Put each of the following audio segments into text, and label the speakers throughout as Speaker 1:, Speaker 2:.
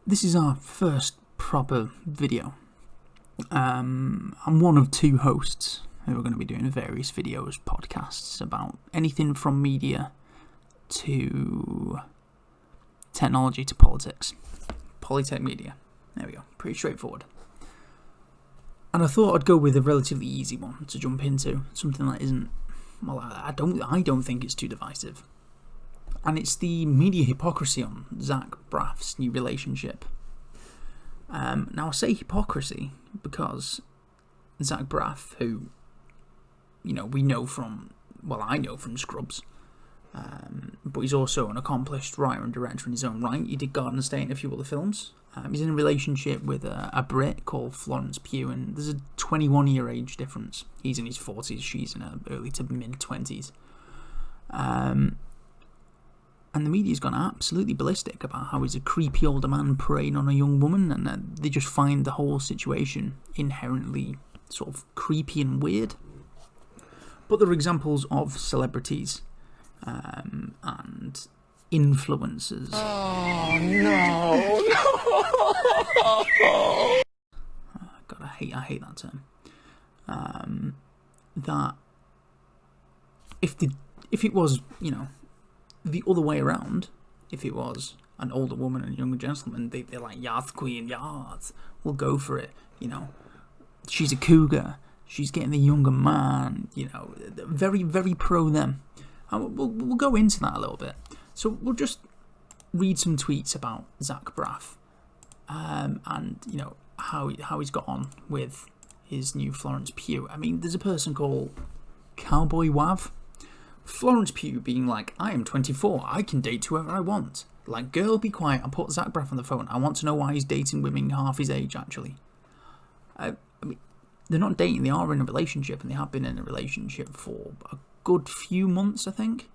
Speaker 1: This is our first proper video. I'm one of two hosts who are going to be doing various videos, podcasts about anything from media to technology to politics. Polytech media. There we go. Pretty straightforward. And I thought I'd go with a relatively easy one to jump into. Something that isn't, well, I don't think it's too divisive. And it's the media hypocrisy on Zach Braff's new relationship. Now I say hypocrisy because Zach Braff, who, we know from, I know from Scrubs, but he's also an accomplished writer and director in his own right. He did Garden State and a few other films. He's in a relationship with a Brit called Florence Pugh, and there's a 21-year age difference. He's in his 40s, she's in her early to mid-20s. And the media's gone absolutely ballistic about how he's a creepy older man preying on a young woman, and they just find the whole situation inherently sort of creepy and weird. But there are examples of celebrities and influencers.
Speaker 2: Oh no!
Speaker 1: God, I hate that term. That if it was, the other way around, if it was an older woman and a younger gentleman, they're like, "Yes, queen, yes, we'll go for it." She's a cougar. She's getting the younger man. Very, very pro them. And we'll go into that a little bit. So we'll just read some tweets about Zach Braff, and how he's got on with his new Florence Pugh. I mean, there's a person called Cowboy Wav. Florence Pugh being like, "I am 24, I can date whoever I want. Like, girl, be quiet, I'll put Zach Braff on the phone. I want to know why he's dating women half his age, actually." I mean, they're not dating, they are in a relationship, and they have been in a relationship for a good few months, I think.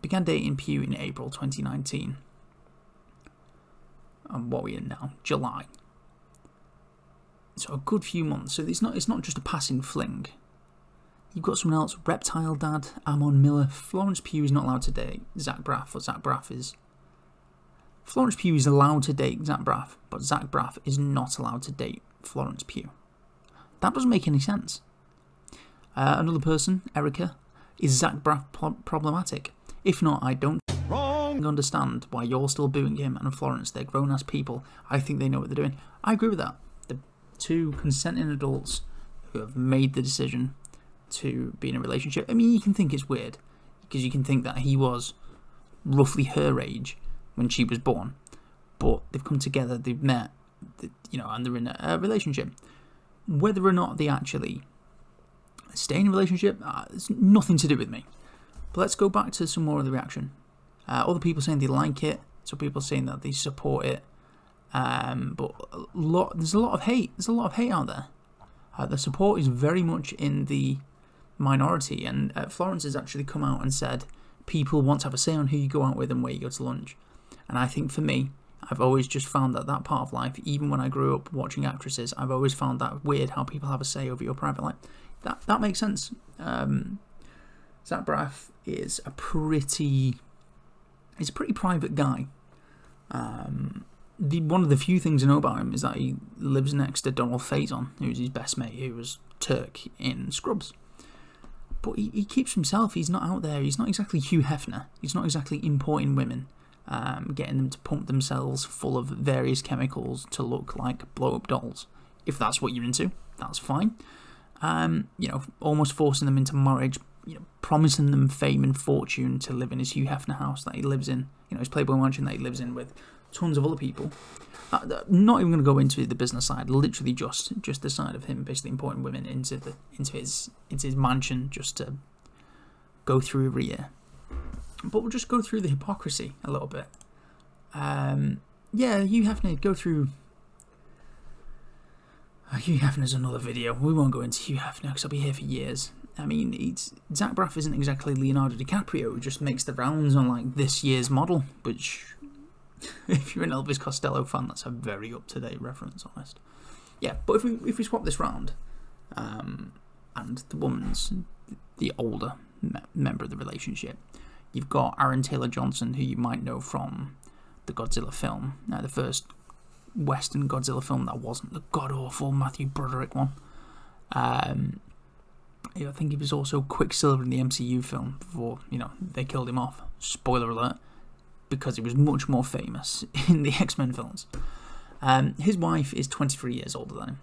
Speaker 1: Began dating Pugh in April 2019. And what are we in now? July. So a good few months. So it's not just a passing fling. You've got someone else, Reptile Dad, Amon Miller. Florence Pugh is not allowed to date Zach Braff, or Zach Braff is. Florence Pugh is allowed to date Zach Braff, but Zach Braff is not allowed to date Florence Pugh. That doesn't make any sense. Another person, Erica, is Zach Braff problematic? If not, I don't understand why you're still booing him and Florence. They're grown-ass people. I think they know what they're doing. I agree with that. The two consenting adults who have made the decision to be in a relationship. I mean, you can think it's weird because you can think that he was roughly her age when she was born, but they've come together, they've met, and they're in a relationship. Whether or not they actually stay in a relationship, it's nothing to do with me. But let's go back to some more of the reaction. Other people saying they like it, some people saying that they support it, but there's a lot of hate. There's a lot of hate out there. The support is very much in the minority, and Florence has actually come out and said people want to have a say on who you go out with and where you go to lunch. And I think for me, I've always just found that part of life, even when I grew up watching actresses, I've always found that weird how people have a say over your private life. That makes sense. Zach Braff is a pretty private guy. One of the few things I know about him is that he lives next to Donald Faison, who's his best mate, who was Turk in Scrubs. But he keeps himself. He's not out there. He's not exactly Hugh Hefner. He's not exactly importing women, getting them to pump themselves full of various chemicals to look like blow-up dolls. If that's what you're into, that's fine. Almost forcing them into marriage, promising them fame and fortune to live in his Hugh Hefner house that he lives in, his Playboy mansion that he lives in with tons of other people. Not even going to go into the business side, literally just the side of him basically importing women into his mansion just to go through every year. But we'll just go through the hypocrisy a little bit. Hugh Hefner, go through. Hugh Hefner's another video. We won't go into Hugh Hefner because I'll be here for years. I mean, Zach Braff isn't exactly Leonardo DiCaprio, who just makes the rounds on like this year's model, which, if you're an Elvis Costello fan, that's a very up-to-date reference, honest. Yeah, but if we swap this round, and the woman's the older member of the relationship, you've got Aaron Taylor Johnson, who you might know from the Godzilla film, the first Western Godzilla film that wasn't the god-awful Matthew Broderick one. I think he was also Quicksilver in the MCU film before, they killed him off. Spoiler alert, because he was much more famous in the X-Men films. His wife is 23 years older than him.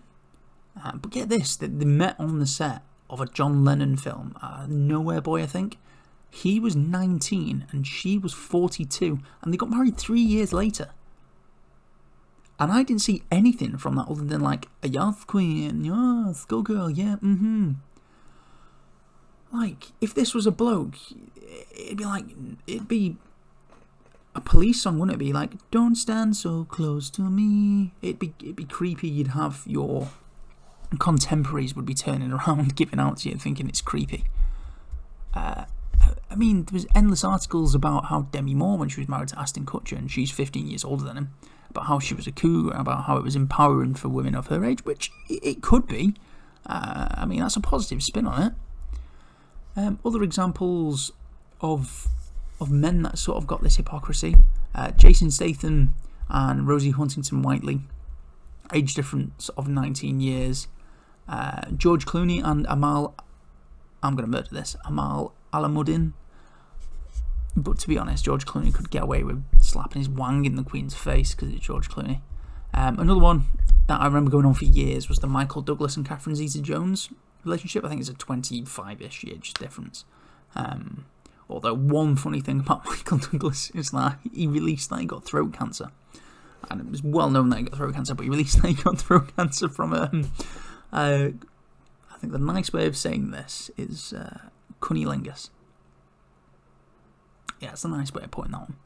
Speaker 1: But get this, they met on the set of a John Lennon film, Nowhere Boy, I think. He was 19 and she was 42, and they got married 3 years later. And I didn't see anything from that other than like a yes queen, yes, go girl, yeah, Like, if this was a bloke, it'd be a police song, wouldn't it be? Like, don't stand so close to me. It'd be creepy. You'd have your contemporaries would be turning around, giving out to you, thinking it's creepy. I mean, there was endless articles about how Demi Moore, when she was married to Ashton Kutcher, and she's 15 years older than him, about how she was a cougar, about how it was empowering for women of her age, which it could be. I mean, that's a positive spin on it. Other examples of men that sort of got this hypocrisy. Jason Statham and Rosie Huntington-Whiteley, age difference of 19 years. George Clooney and Amal Alamuddin. But to be honest, George Clooney could get away with slapping his wang in the Queen's face because it's George Clooney. Another one that I remember going on for years was the Michael Douglas and Catherine Zeta-Jones relationship. I think it's a 25-ish age difference. Although one funny thing about Michael Douglas is that he released that he got throat cancer. And it was well known that he got throat cancer, but he released that he got throat cancer from I think the nice way of saying this is cunnilingus. Yeah, it's a nice way of putting that one.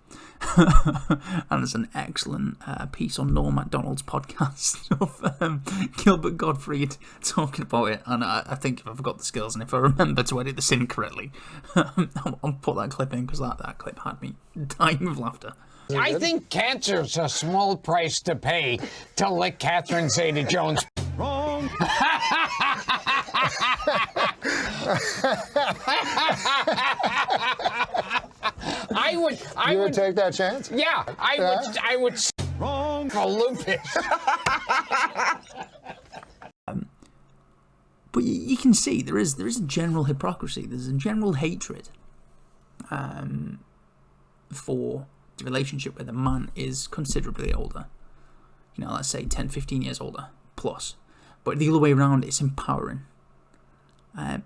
Speaker 1: And there's an excellent piece on Norm MacDonald's podcast of Gilbert Gottfried talking about it. And I think if I've got the skills and if I remember to edit this in correctly, I'll put that clip in because that clip had me dying of laughter.
Speaker 2: I think cancer's a small price to pay to lick Catherine Zeta-Jones. Wrong.
Speaker 3: You would take that chance?
Speaker 2: Yeah, I would. Wrong. For lupus.
Speaker 1: But you can see there is a general hypocrisy. There's a general hatred for the relationship where the man is considerably older. Let's say 10, 15 years older plus. But the other way around, it's empowering. The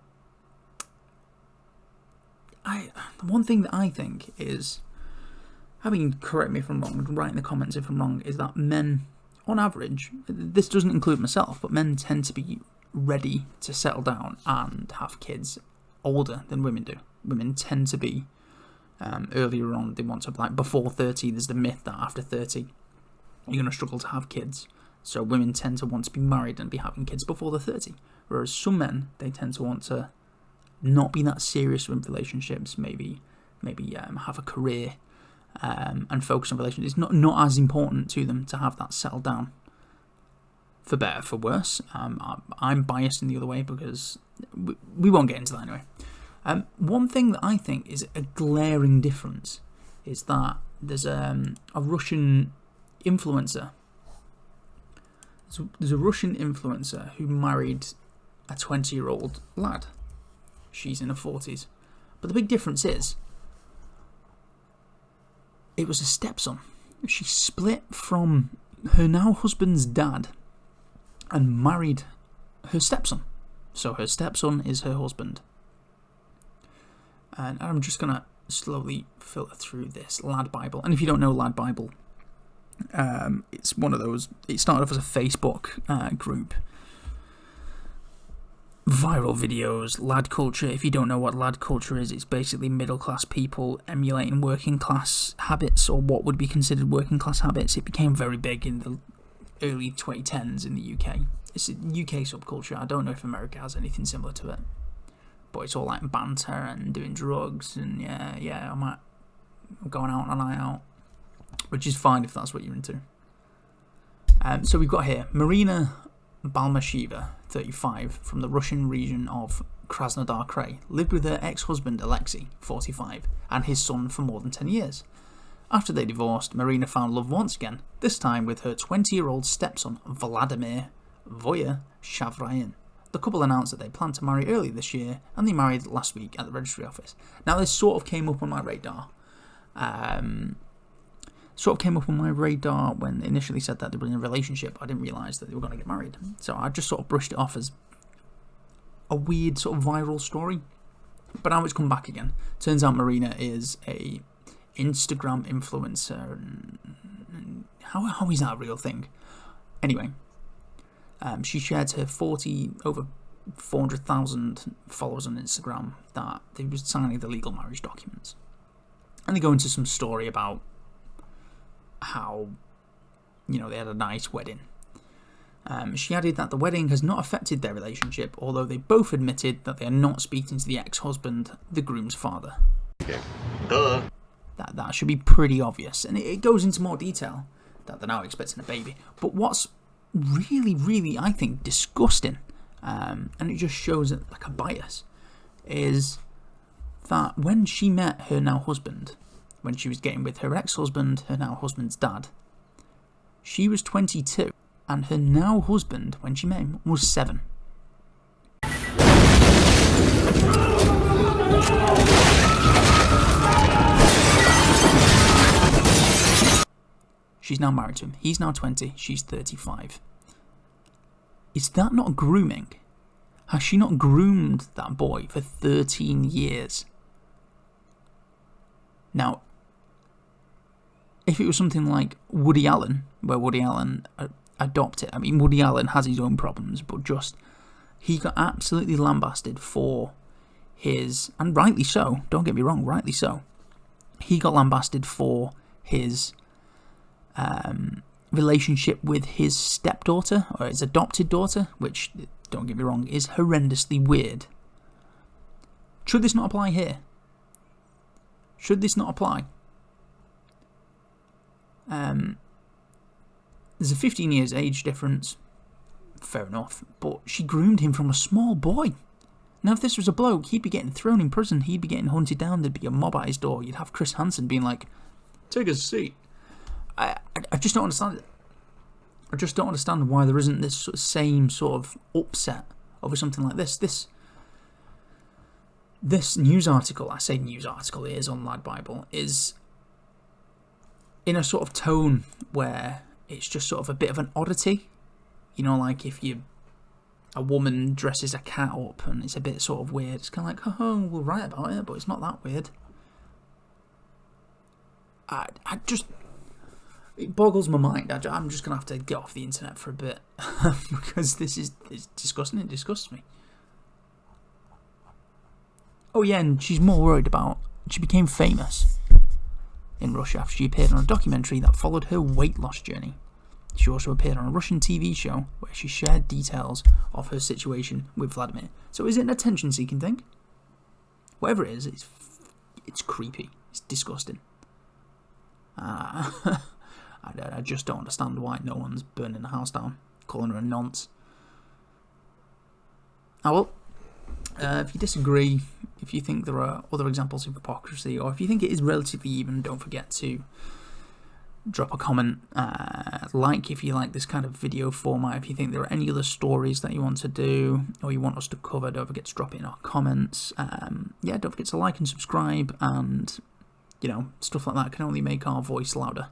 Speaker 1: one thing that I think is, correct me if I'm wrong, write in the comments if I'm wrong, is that men, on average, this doesn't include myself, but men tend to be ready to settle down and have kids older than women do. Women tend to be earlier on, they want to, like before 30, there's the myth that after 30, you're going to struggle to have kids. So women tend to want to be married and be having kids before they're 30. Whereas some men, they tend to want to not be that serious with relationships, maybe have a career and focus on relationships. It's not as important to them to have that settled down. For better, for worse. I'm biased in the other way because we won't get into that anyway. One thing that I think is a glaring difference is that there's a Russian influencer. There's a Russian influencer who married a 20-year-old lad. She's in her 40s. But the big difference is, it was a stepson. She split from her now husband's dad and married her stepson. So her stepson is her husband. And I'm just going to slowly filter through this Lad Bible. And if you don't know Lad Bible, it's one of those, it started off as a Facebook group. Viral videos, lad culture. If you don't know what lad culture is, it's basically middle class people emulating working class habits, or what would be considered working class habits. It became very big in the early 2010s in the UK. It's a UK subculture. I don't know if America has anything similar to it, but it's all like banter and doing drugs and I'm going out on a night out, which is fine if that's what you're into. So we've got here Marina Balmasheva, 35, from the Russian region of Krasnodar Krai, lived with her ex-husband Alexei, 45, and his son for more than 10 years. After they divorced, Marina found love once again, this time with her 20-year-old stepson Vladimir Voya Shavrayan. The couple announced that they planned to marry early this year, and they married last week at the registry office. Now, this sort of came up on my radar. When they initially said that they were in a relationship. I didn't realise that they were going to get married. So I just sort of brushed it off as a weird sort of viral story. But now it's come back again. Turns out Marina is a Instagram influencer. And how is that a real thing? Anyway, she shared her over 400,000 followers on Instagram that they were signing the legal marriage documents. And they go into some story about how, they had a nice wedding. She added that the wedding has not affected their relationship, although they both admitted that they are not speaking to the ex-husband, the groom's father.
Speaker 3: Okay. Duh.
Speaker 1: That should be pretty obvious. And it goes into more detail that they're now expecting a baby. But what's really, really, I think, disgusting, and it just shows like a bias, is that when she met her now husband, when she was getting with her ex-husband, her now husband's dad, she was 22, and her now husband, when she met him, was 7. She's now married to him. He's now 20, she's 35. Is that not grooming? Has she not groomed that boy for 13 years? Now, if it was something like Woody Allen, where Woody Allen adopted, I mean, Woody Allen has his own problems, but he got absolutely lambasted for his, and rightly so, don't get me wrong, rightly so, he got lambasted for his relationship with his stepdaughter, or his adopted daughter, which, don't get me wrong, is horrendously weird. Should this not apply here? Should this not apply? There's a 15 years age difference, fair enough, but she groomed him from a small boy. Now, if this was a bloke, he'd be getting thrown in prison, he'd be getting hunted down, there'd be a mob at his door, you'd have Chris Hansen being like, take a seat. I just don't understand it. I just don't understand why there isn't this same sort of upset over something like this. This news article, I say news article, it is on Lad Bible, is in a sort of tone where it's just sort of a bit of an oddity. Like if a woman dresses a cat up and it's a bit sort of weird. It's kind of like, oh, we'll write about it, but it's not that weird. It boggles my mind. I'm just going to have to get off the internet for a bit because it's disgusting. It disgusts me. Oh yeah, and she's more worried about... She became famous in Russia after she appeared on a documentary that followed her weight loss journey. She also appeared on a Russian TV show where she shared details of her situation with Vladimir. So is it an attention-seeking thing? Whatever it is, it's creepy. It's disgusting. I just don't understand why no one's burning the house down, calling her a nonce. Well, if you disagree, if you think there are other examples of hypocrisy, or if you think it is relatively even, don't forget to drop a comment. If you like this kind of video format, if you think there are any other stories that you want to do, or you want us to cover, don't forget to drop it in our comments. Don't forget to like and subscribe, and, stuff like that can only make our voice louder.